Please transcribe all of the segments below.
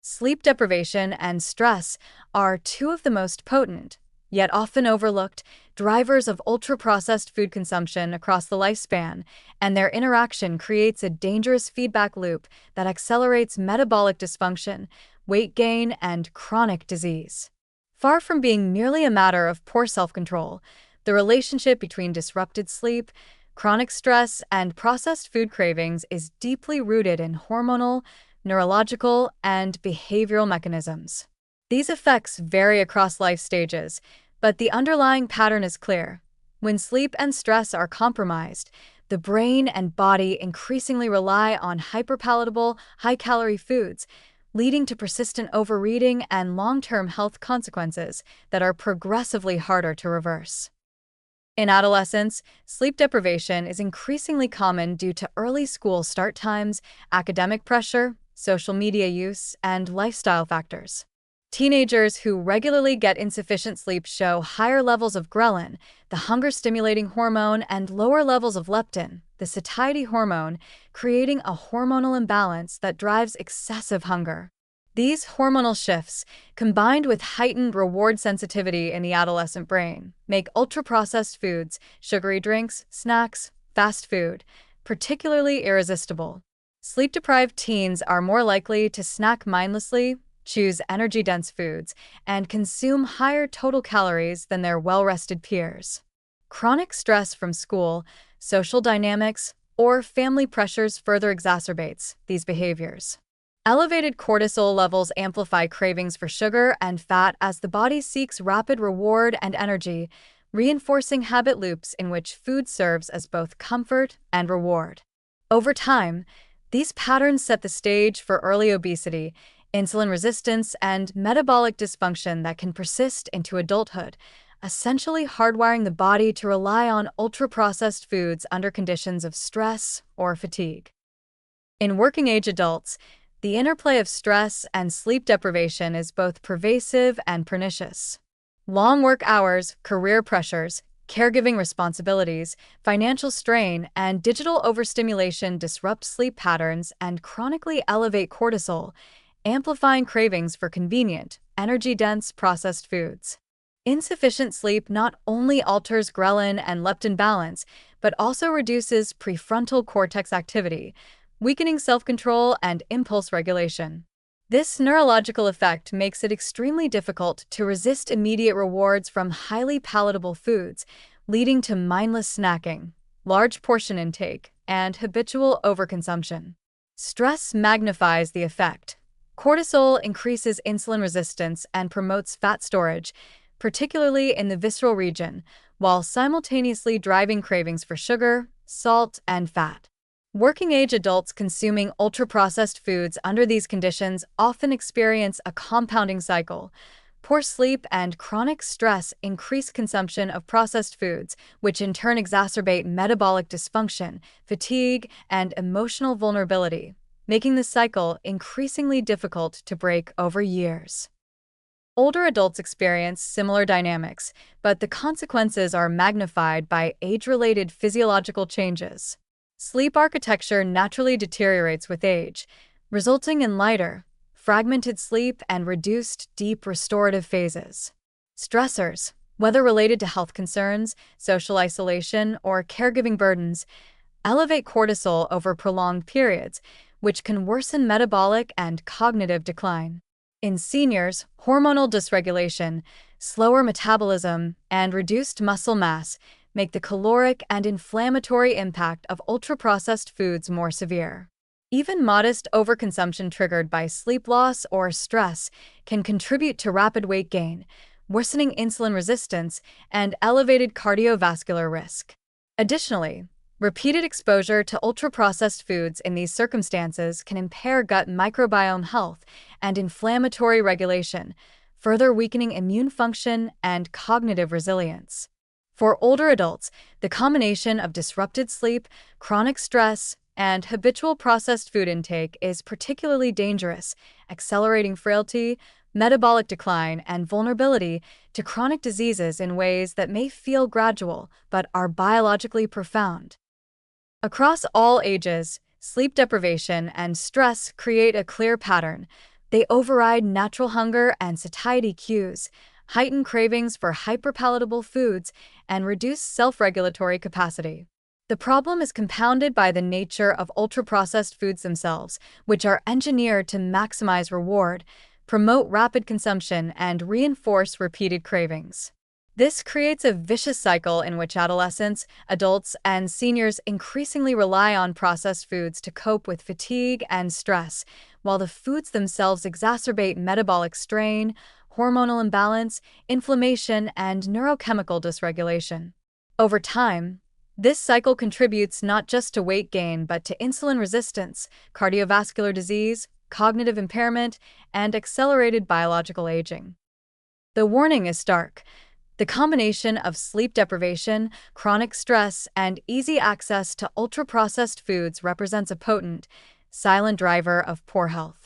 Sleep deprivation and stress are two of the most potent, yet often overlooked, drivers of ultra-processed food consumption across the lifespan, and their interaction creates a dangerous feedback loop that accelerates metabolic dysfunction, weight gain, and chronic disease. Far from being merely a matter of poor self-control, the relationship between disrupted sleep, chronic stress, and processed food cravings is deeply rooted in hormonal, neurological, and behavioral mechanisms. These effects vary across life stages, but the underlying pattern is clear. When sleep and stress are compromised, the brain and body increasingly rely on hyperpalatable, high-calorie foods, leading to persistent overeating and long-term health consequences that are progressively harder to reverse. In adolescence, sleep deprivation is increasingly common due to early school start times, academic pressure, social media use, and lifestyle factors. Teenagers who regularly get insufficient sleep show higher levels of ghrelin, the hunger-stimulating hormone, and lower levels of leptin, the satiety hormone, creating a hormonal imbalance that drives excessive hunger. These hormonal shifts, combined with heightened reward sensitivity in the adolescent brain, make ultra-processed foods, sugary drinks, snacks, fast food, particularly irresistible. Sleep-deprived teens are more likely to snack mindlessly, choose energy-dense foods, and consume higher total calories than their well-rested peers. Chronic stress from school, social dynamics, or family pressures further exacerbates these behaviors. Elevated cortisol levels amplify cravings for sugar and fat as the body seeks rapid reward and energy, reinforcing habit loops in which food serves as both comfort and reward. Over time, these patterns set the stage for early obesity, insulin resistance, and metabolic dysfunction that can persist into adulthood, essentially hardwiring the body to rely on ultra-processed foods under conditions of stress or fatigue. In working-age adults, the interplay of stress and sleep deprivation is both pervasive and pernicious. Long work hours, career pressures, caregiving responsibilities, financial strain, and digital overstimulation disrupt sleep patterns and chronically elevate cortisol, amplifying cravings for convenient, energy-dense processed foods. Insufficient sleep not only alters ghrelin and leptin balance, but also reduces prefrontal cortex activity, weakening self-control and impulse regulation. This neurological effect makes it extremely difficult to resist immediate rewards from highly palatable foods, leading to mindless snacking, large portion intake, and habitual overconsumption. Stress magnifies the effect. Cortisol increases insulin resistance and promotes fat storage, particularly in the visceral region, while simultaneously driving cravings for sugar, salt, and fat. Working-age adults consuming ultra-processed foods under these conditions often experience a compounding cycle. Poor sleep and chronic stress increase consumption of processed foods, which in turn exacerbate metabolic dysfunction, fatigue, and emotional vulnerability, making the cycle increasingly difficult to break over years. Older adults experience similar dynamics, but the consequences are magnified by age-related physiological changes. Sleep architecture naturally deteriorates with age, resulting in lighter, fragmented sleep and reduced deep restorative phases. Stressors, whether related to health concerns, social isolation, or caregiving burdens, elevate cortisol over prolonged periods, which can worsen metabolic and cognitive decline. In seniors, hormonal dysregulation, slower metabolism, and reduced muscle mass make the caloric and inflammatory impact of ultra-processed foods more severe. Even modest overconsumption triggered by sleep loss or stress can contribute to rapid weight gain, worsening insulin resistance, and elevated cardiovascular risk. Additionally, repeated exposure to ultra-processed foods in these circumstances can impair gut microbiome health and inflammatory regulation, further weakening immune function and cognitive resilience. For older adults, the combination of disrupted sleep, chronic stress, and habitual processed food intake is particularly dangerous, accelerating frailty, metabolic decline, and vulnerability to chronic diseases in ways that may feel gradual but are biologically profound. Across all ages, sleep deprivation and stress create a clear pattern, They override natural hunger and satiety cues, heighten cravings for hyperpalatable foods, and reduce self-regulatory capacity. The problem is compounded by the nature of ultra-processed foods themselves, which are engineered to maximize reward, promote rapid consumption, and reinforce repeated cravings. This creates a vicious cycle in which adolescents, adults, and seniors increasingly rely on processed foods to cope with fatigue and stress, while the foods themselves exacerbate metabolic strain, hormonal imbalance, inflammation, and neurochemical dysregulation. Over time, this cycle contributes not just to weight gain but to insulin resistance, cardiovascular disease, cognitive impairment, and accelerated biological aging. The warning is stark. The combination of sleep deprivation, chronic stress, and easy access to ultra-processed foods represents a potent, silent driver of poor health.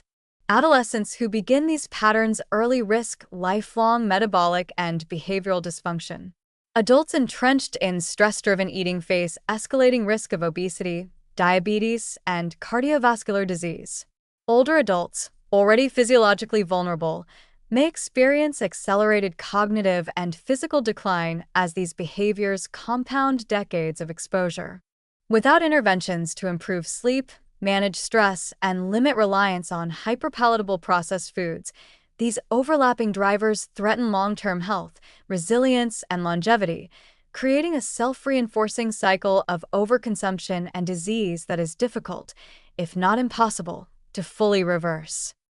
Adolescents who begin these patterns early risk lifelong metabolic and behavioral dysfunction. Adults entrenched in stress-driven eating face escalating risk of obesity, diabetes, and cardiovascular disease. Older adults, already physiologically vulnerable, may experience accelerated cognitive and physical decline as these behaviors compound decades of exposure. Without interventions to improve sleep, manage stress, and limit reliance on hyperpalatable processed foods, these overlapping drivers threaten long-term health, resilience, and longevity, creating a self-reinforcing cycle of overconsumption and disease that is difficult, if not impossible, to fully reverse.